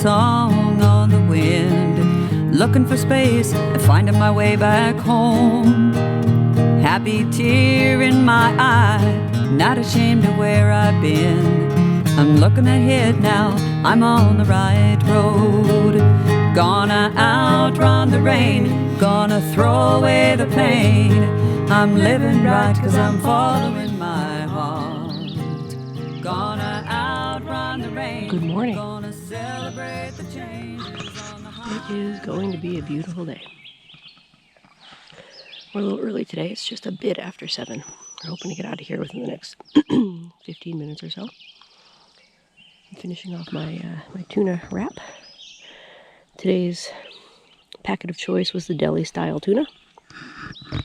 song on the wind, looking for space and finding my way back home. Happy tear in my eye, not ashamed of where I've been. I'm looking ahead now, I'm on the right road. Gonna outrun the rain, gonna throw away the pain. I'm living right 'cause I'm following my heart. Gonna outrun the rain. Good morning. Gonna celebrate the changes on the heart. It is going to be a beautiful day. We're a little early today. It's just a bit after 7. We're hoping to get out of here within the next 15 minutes or so. I'm finishing off my tuna wrap. Today's packet of choice was the deli-style tuna. I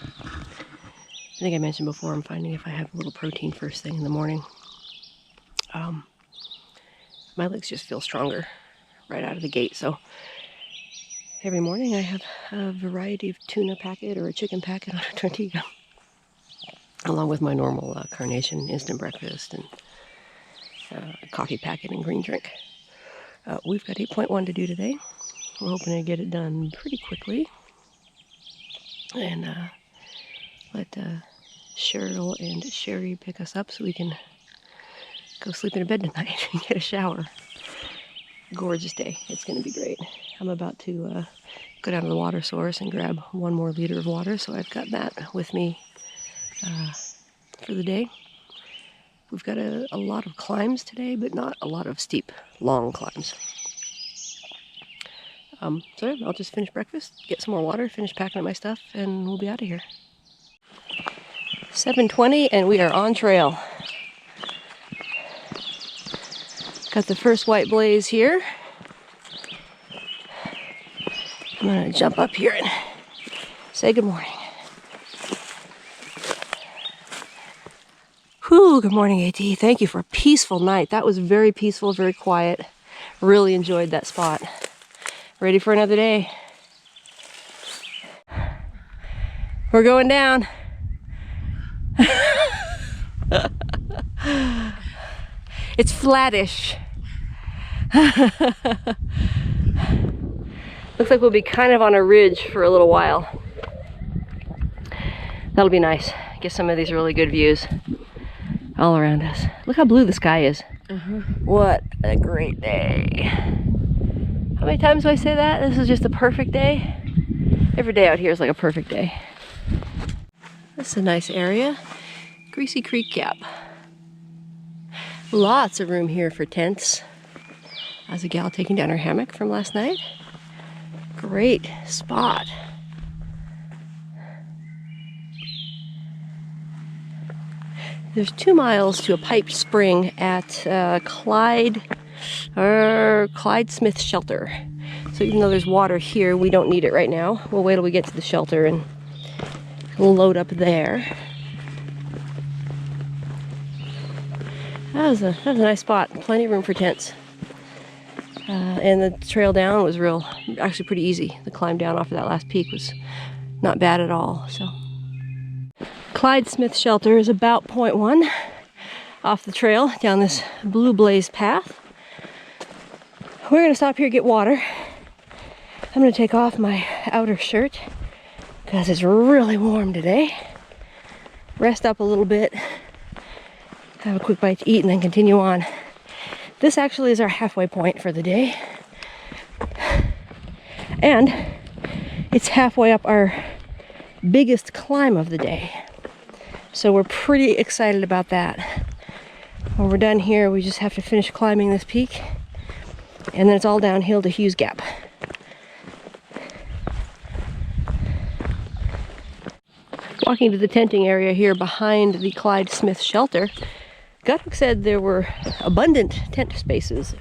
think I mentioned before, I'm finding if I have a little protein first thing in the morning, my legs just feel stronger right out of the gate. So every morning I have a variety of tuna packet or a chicken packet on a tortilla, along with my normal carnation instant breakfast and coffee packet and green drink. We've got 8.1 to do today. We're hoping to get it done pretty quickly and let Cheryl and Sherry pick us up so we can go sleep in a bed tonight and get a shower. Gorgeous day. It's going to be great. I'm about to go down to the water source and grab 1 more liter of water, so I've got that with me for the day. We've got a lot of climbs today, but not a lot of steep, long climbs. So yeah, I'll just finish breakfast, get some more water, finish packing up my stuff, and we'll be out of here. 7:20 and we are on trail. Got the first white blaze here. I'm gonna jump up here and say good morning. Whew, good morning, AT. Thank you for a peaceful night. That was very peaceful, very quiet. Really enjoyed that spot. Ready for another day. We're going down. It's flattish. Looks like we'll be kind of on a ridge for a little while. That'll be nice. Get some of these really good views all around us. Look how blue the sky is. What a great day. How many times do I say that? This is just a perfect day. Every day out here is like a perfect day. This is a nice area. Greasy Creek Gap. Lots of room here for tents. As a gal taking down her hammock from last night. Great spot. There's 2 miles to a piped spring at Clyde Smith Shelter. So even though there's water here, we don't need it right now. We'll wait till we get to the shelter and we'll load up there. That was a nice spot. Plenty of room for tents. And the trail down was actually pretty easy. The climb down off of that last peak was not bad at all. So Clyde Smith Shelter is about 0.1 off the trail down this blue blaze path. We're gonna stop here and get water. I'm gonna take off my outer shirt because it's really warm today. Rest up a little bit, have a quick bite to eat, and then continue on. This actually is our halfway point for the day. And it's halfway up our biggest climb of the day. So we're pretty excited about that. When we're done here, we just have to finish climbing this peak, and then it's all downhill to Hughes Gap. Walking to the tenting area here behind the Clyde Smith Shelter, Guthook said there were abundant tent spaces,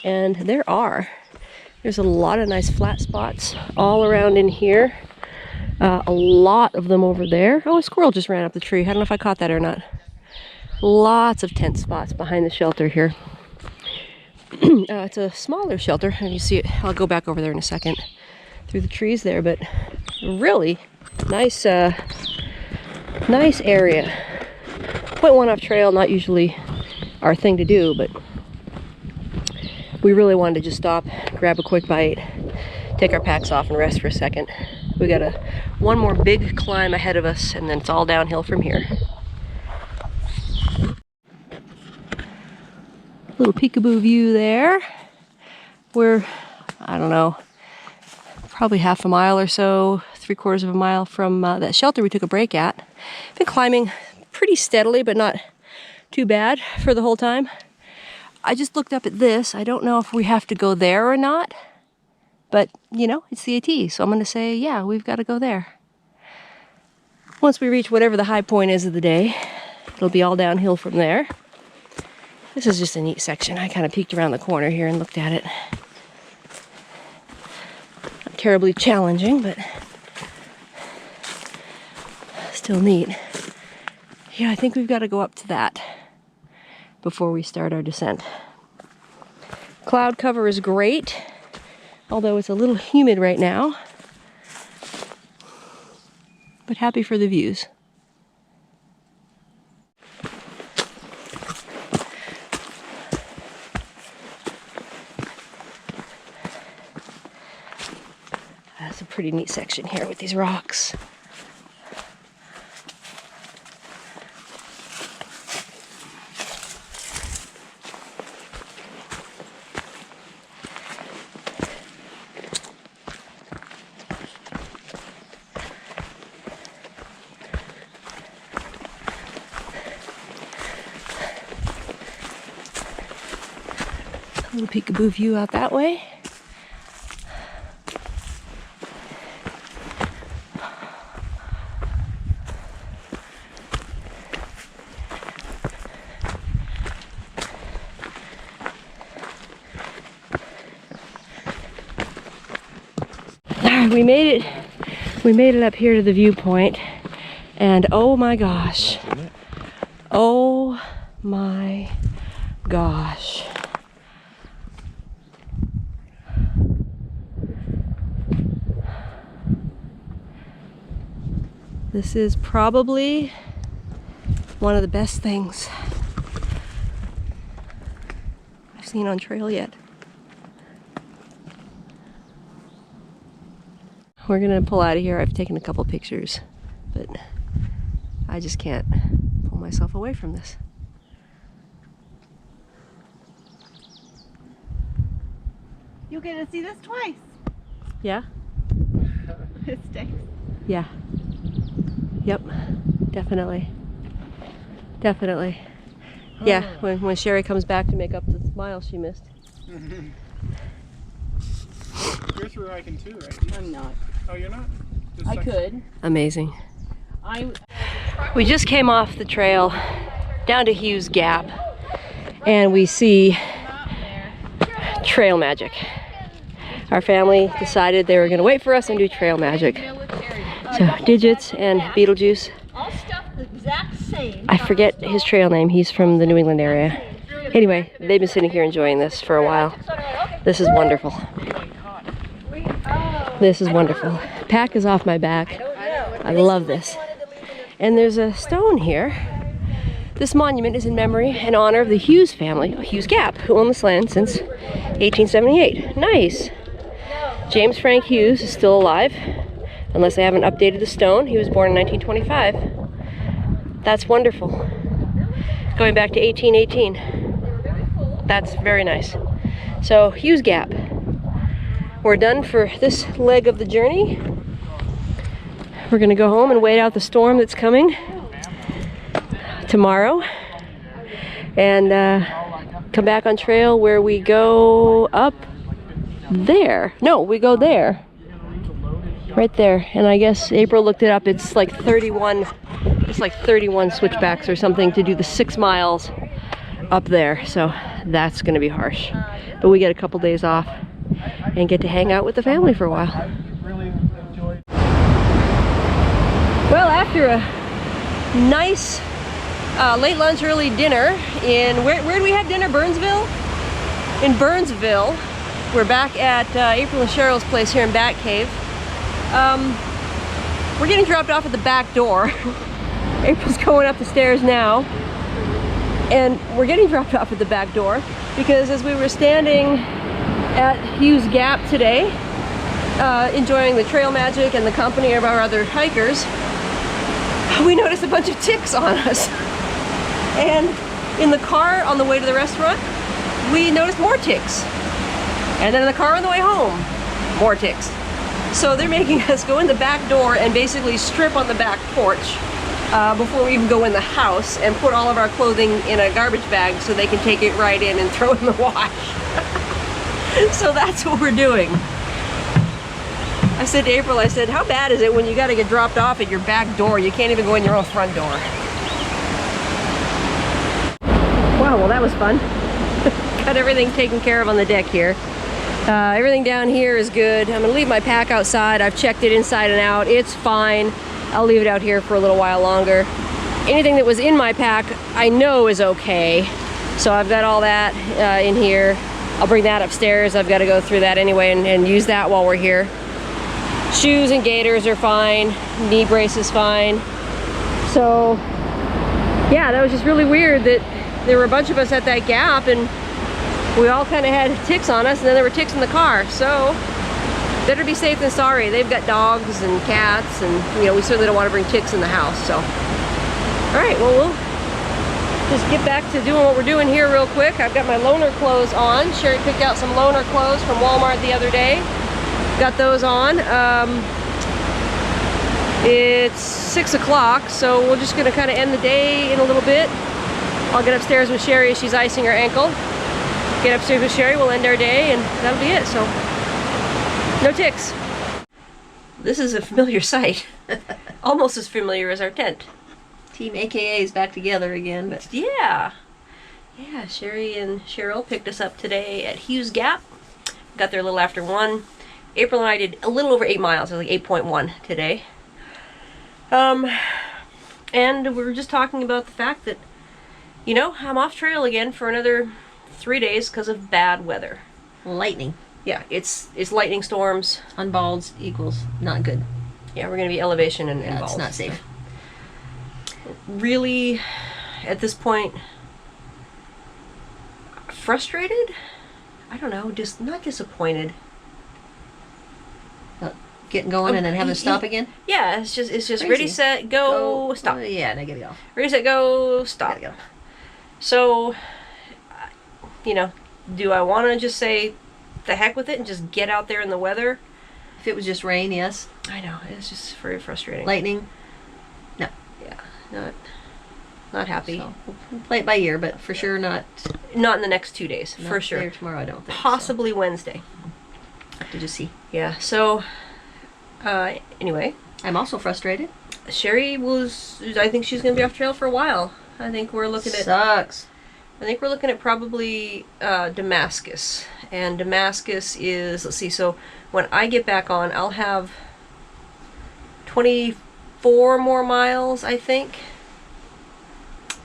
and there are. There's a lot of nice flat spots all around in here. A lot of them over there. Oh, a squirrel just ran up the tree. I don't know if I caught that or not. Lots of tent spots behind the shelter here. It's a smaller shelter, and you see it. I'll go back over there in a second through the trees there, but really nice, nice area. 0.1 off trail, not usually our thing to do, but We really wanted to just stop, grab a quick bite, take our packs off and rest for a second. We got one more big climb ahead of us, and then it's all downhill from here. Little peekaboo view there. We're, I don't know, probably half a mile or so, 3/4 of a mile from that shelter we took a break at. Been climbing pretty steadily, but not too bad for the whole time. I just looked up at this. I don't know if we have to go there or not, but you know, it's the AT, so I'm gonna say, yeah, we've got to go there. Once we reach whatever the high point is of the day, it'll be all downhill from there. This is just a neat section. I kind of peeked around the corner here and looked at it. Not terribly challenging, but still neat. Yeah, I think we've got to go up to that before we start our descent. Cloud cover is great, although it's a little humid right now. But happy for the views. That's a pretty neat section here with these rocks. A little peekaboo view out that way. We made it. We made it up here to the viewpoint, and oh my gosh. Oh my gosh. This is probably one of the best things I've seen on trail yet. We're gonna pull out of here. I've taken a couple pictures, but I just can't pull myself away from this. You'll get to see this twice. Yeah? It stinks. Yeah. Yep. Definitely. Definitely. Yeah, when Sherry comes back to make up the smile she missed. You're through hiking too, right? I'm not. Oh, you're not? I could. Amazing. We just came off the trail down to Hughes Gap, and we see trail magic. Our family decided they were going to wait for us and do trail magic. So Digits and Beetlejuice. All stuff the exact same. I forget his trail name. He's from the New England area. Anyway, they've been sitting here enjoying this for a while. This is wonderful. This is wonderful. Pack is off my back. I love this. And there's a stone here. This monument is in memory and honor of the Hughes family, Hughes Gap, who owned this land since 1878. Nice. James Frank Hughes is still alive, unless they haven't updated the stone. He was born in 1925. That's wonderful. Going back to 1818. That's very nice. So, Hughes Gap. We're done for this leg of the journey. We're gonna go home and wait out the storm that's coming tomorrow, and come back on trail where we go up there. No, we go there. Right there. And I guess April looked it up. It's like 31 switchbacks or something to do the 6 miles up there. So that's gonna be harsh. But we get a couple days off and get to hang out with the family for a while. Well, after a nice late lunch, early dinner in, where did we have dinner? Burnsville? In Burnsville. We're back at April and Cheryl's place here in Bat Cave. We're getting dropped off at the back door. April's going up the stairs now, and we're getting dropped off at the back door. because as we were standing at Hughes Gap today, enjoying the trail magic and the company of our other hikers, we noticed a bunch of ticks on us. And in the car on the way to the restaurant, we noticed more ticks. And then in the car on the way home, more ticks. So they're making us go in the back door and basically strip on the back porch before we even go in the house, and put all of our clothing in a garbage bag so they can take it right in and throw it in the wash. So that's what we're doing. I said to April, I said, how bad is it when you got to get dropped off at your back door? You can't even go in your own front door. Wow, well that was fun. Got everything taken care of on the deck here. Everything down here is good. I'm gonna leave my pack outside. I've checked it inside and out. It's fine. I'll leave it out here for a little while longer. Anything that was in my pack, I know is okay. So I've got all that in here. I'll bring that upstairs. I've got to go through that anyway and use that while we're here. Shoes and gaiters are fine. Knee brace is fine. So yeah, that was just really weird that there were a bunch of us at that gap and we all kind of had ticks on us, and then there were ticks in the car. So better be safe than sorry. They've got dogs and cats, and you know, we certainly don't want to bring ticks in the house. So all right, well, we'll just get back to doing what we're doing here real quick. I've got my loner clothes on. Sherry picked out some loner clothes from Walmart the other day. Got those on. It's 6 o'clock, so we're just gonna kind of end the day in a little bit. I'll get upstairs with Sherry as she's icing her ankle. Get upstairs with Sherry, we'll end our day, and that'll be it. So no ticks. This is a familiar sight. Almost as familiar as our tent. Team AKA is back together again, but yeah. Yeah, Sherry and Cheryl picked us up today at Hughes Gap. Got there a little after 1. April and I did a little over 8 miles, it was like 8.1 today. And we were just talking about the fact that, you know, I'm off trail again for another 3 days because of bad weather. Lightning. Yeah, it's lightning storms. Unballed equals not good. Yeah, we're going to be elevation and Yeah, balls. it's not safe. Really, at this point, frustrated? I don't know, just not disappointed. Getting going and then having to stop again? Yeah, it's just Crazy. ready, set, go, stop. Yeah, and I gotta go. Ready, set, go, stop. Gotta go. So, you know, do I want to just say the heck with it and just get out there in the weather? If it was just rain, yes. I know, it's just very frustrating. Lightning, no. Yeah, not happy. So, we'll play it by ear, but for sure not. Not in the next 2 days, Not for sure. today or tomorrow, I don't think. Possibly Wednesday. So. Have to just see. Yeah, so, anyway. I'm also frustrated. Sherry I think she's going to be off trail for a while. I think we're looking at... Sucks. I think we're looking at probably Damascus. And Damascus is, let's see, so when I get back on, I'll have 24 more miles, I think,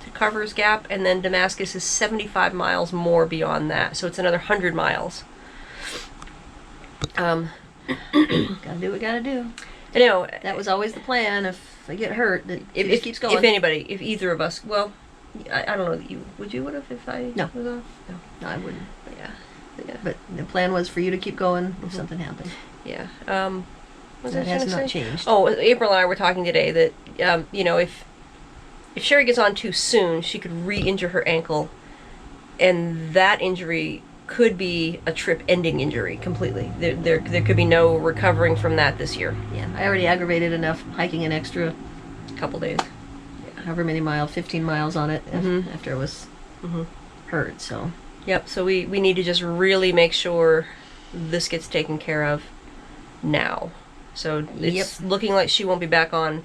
to Carver's Gap. And then Damascus is 75 miles more beyond that. So it's another 100 miles. Gotta do what gotta do. I know. That was always the plan. If I get hurt, it If just keeps going. If anybody, if either of us, well, I don't know that you would have if I No. was off? No, I wouldn't. Yeah. Yeah. But the plan was for you to keep going if something happened. Yeah. Was That I has trying to not say? changed. Oh, April and I were talking today that you know, if Sherry gets on too soon, she could re-injure her ankle, and that injury could be a trip-ending injury completely. There could be no recovering from that this year. Yeah, I already aggravated enough hiking an extra Couple days. however many miles, 15 miles on it Mhm. after I was hurt. So Yep. So we need to just really make sure this gets taken care of now. So it's looking like she won't be back on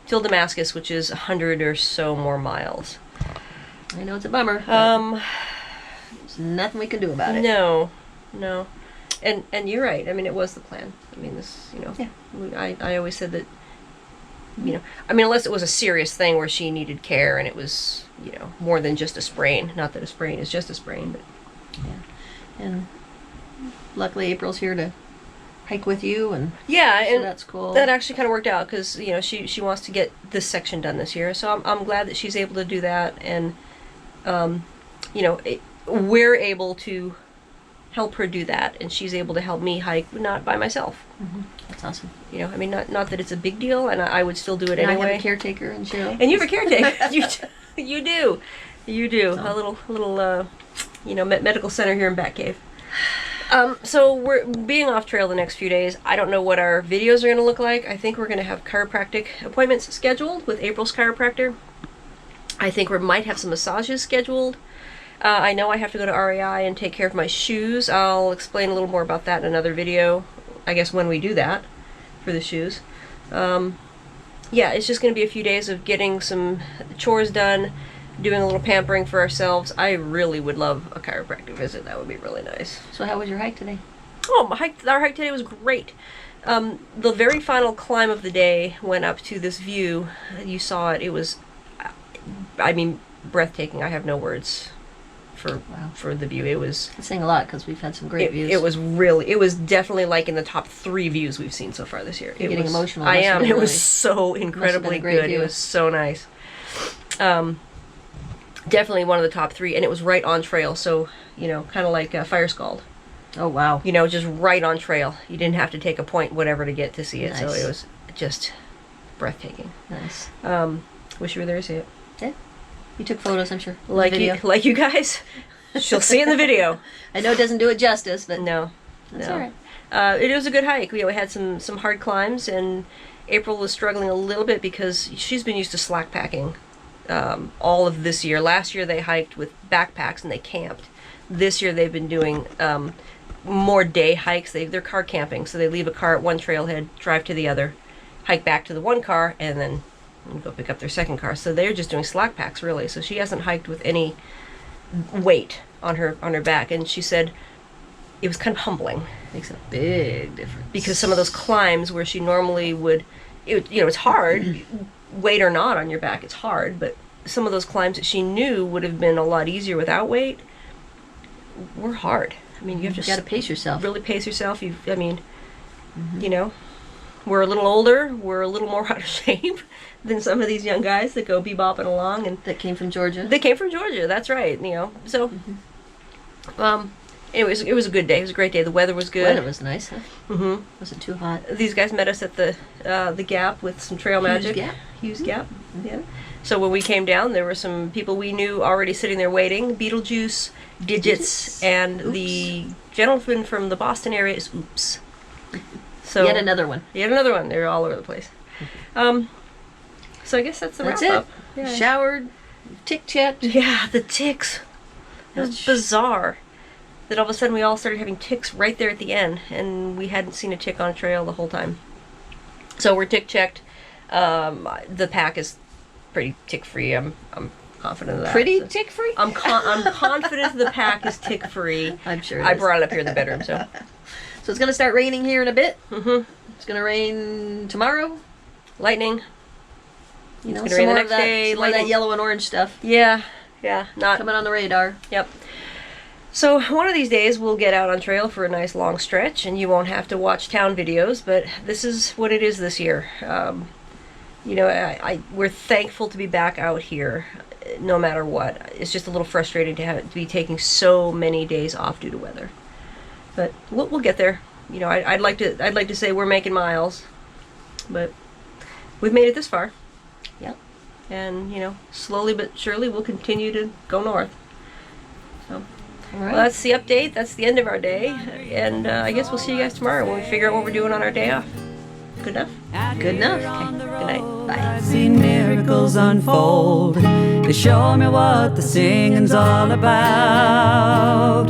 till Damascus, which is 100 or so more miles. I know it's a bummer. There's nothing we can do about it. No. And you're right. I mean, it was the plan. I mean, this, you know, Yeah. I always said that, you know, I mean, unless it was a serious thing where she needed care and it was, you know, more than just a sprain. Not that a sprain is just a sprain, but And luckily April's here to hike with you, and yeah, so and that's cool. that actually kind of worked out because, you know, she wants to get this section done this year, so I'm glad that she's able to do that. And you know, we're able to help her do that, and she's able to help me hike, not by myself. That's awesome. You know, I mean, not that it's a big deal, and I would still do it And I anyway. have a caretaker and Cheryl. And you have a caretaker. you do. A little you know, medical center here in Batcave. So we're being off trail the next few days. I don't know what our videos are going to look like. I think we're going to have chiropractic appointments scheduled with April's chiropractor. I think we might have some massages scheduled. I know I have to go to REI and take care of my shoes. I'll explain a little more about that in another video, I guess, when we do that for the shoes. Yeah, it's just going to be a few days of getting some chores done, doing a little pampering for ourselves. I really would love a chiropractic visit. That would be really nice. So how was your hike today? Oh, our hike today was great. The very final climb of the day went up to this view. You saw it. It was, I mean, breathtaking. I have no words for the view. It was... It's saying a lot because we've had some great views. It was definitely like in the top 3 views we've seen so far this year. You're getting emotional. I am. It was really, so incredibly good. View. It was so nice. Definitely one of the top 3, and it was right on trail, so, you know, kind of like Fire Scald. Oh, wow. You know, just right on trail. You didn't have to take a point whatever to get to see it, so Nice. it was just breathtaking. Nice. Wish you were there to see it. Yeah. You took photos, I'm sure. in the Like video. you guys. She'll see it in the video. I know it doesn't do it justice, but No. that's no. all right. It was a good hike. We had some hard climbs, and April was struggling a little bit because she's been used to slack packing all of this year. Last year they hiked with backpacks and they camped. This year they've been doing more day hikes. They're car camping, so they leave a car at one trailhead, drive to the other, hike back to the one car, and then go pick up their second car. So they're just doing slack packs, really. So she hasn't hiked with any weight on her back, and she said it was kind of humbling. Makes a big difference. Because some of those climbs where she normally would, it's hard, weight or not on your back, it's hard, but some of those climbs that she knew would have been a lot easier without weight were hard. I mean, you have to got to pace yourself. really pace yourself. You know, we're a little older, we're a little more out of shape than some of these young guys that go bebopping along, and That came from Georgia. they came from Georgia. That's right. You know, so anyways, it was a good day. It was a great day. The weather was good. Weather was nice, huh? Mm-hmm. Wasn't too hot. These guys met us at the Gap with some trail magic. Hughes Gap. Yeah. So when we came down, there were some people we knew already sitting there waiting. Beetlejuice, Digits, and Oops. the gentleman from the Boston area is Oops. So Yet another one. Yet another one. They're all over the place. So I guess that's the That's wrap it. up. Yeah. Showered, tick checked. Yeah, the ticks. It was Ouch. bizarre that all of a sudden we all started having ticks right there at the end, and we hadn't seen a tick on a trail the whole time. So we're tick checked. The pack is pretty tick free. I'm confident of that. Pretty So tick free? I'm confident the pack is tick free. I'm sure it I is. brought it up here in the bedroom, so. So it's going to start raining here in a bit. Mm-hmm. It's going to rain tomorrow. Lightning. You know, gonna some rain the more next of that, day, some more of that lightning. yellow and orange stuff Yeah. Not. coming on the radar. Yep. So one of these days we'll get out on trail for a nice long stretch, and you won't have to watch town videos, but this is what it is this year. You know, we're thankful to be back out here, no matter what. It's just a little frustrating to be taking so many days off due to weather, but we'll get there. You know, I'd like to say we're making miles, but we've made it this far. Yep. And you know, slowly but surely we'll continue to go north. So. All right. Well, that's the update. That's the end of our day. And I guess we'll see you guys tomorrow when we figure out what we're doing on our day off. Good enough? Good enough. Okay. Good night. Bye. I've seen miracles unfold. They show me what the singing's all about.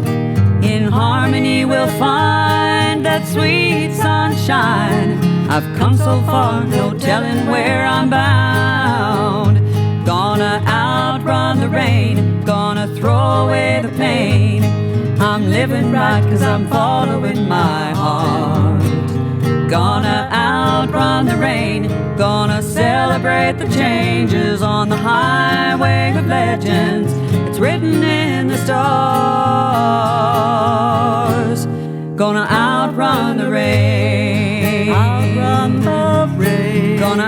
In harmony we'll find that sweet sunshine. I've come so far, no telling where I'm bound. Gonna outrun the rain, gonna throw away the pain. I'm living right 'cause I'm following my heart. Gonna outrun the rain, gonna celebrate the changes on the highway of legends. It's written in the stars. Gonna outrun the rain, outrun the rain. Gonna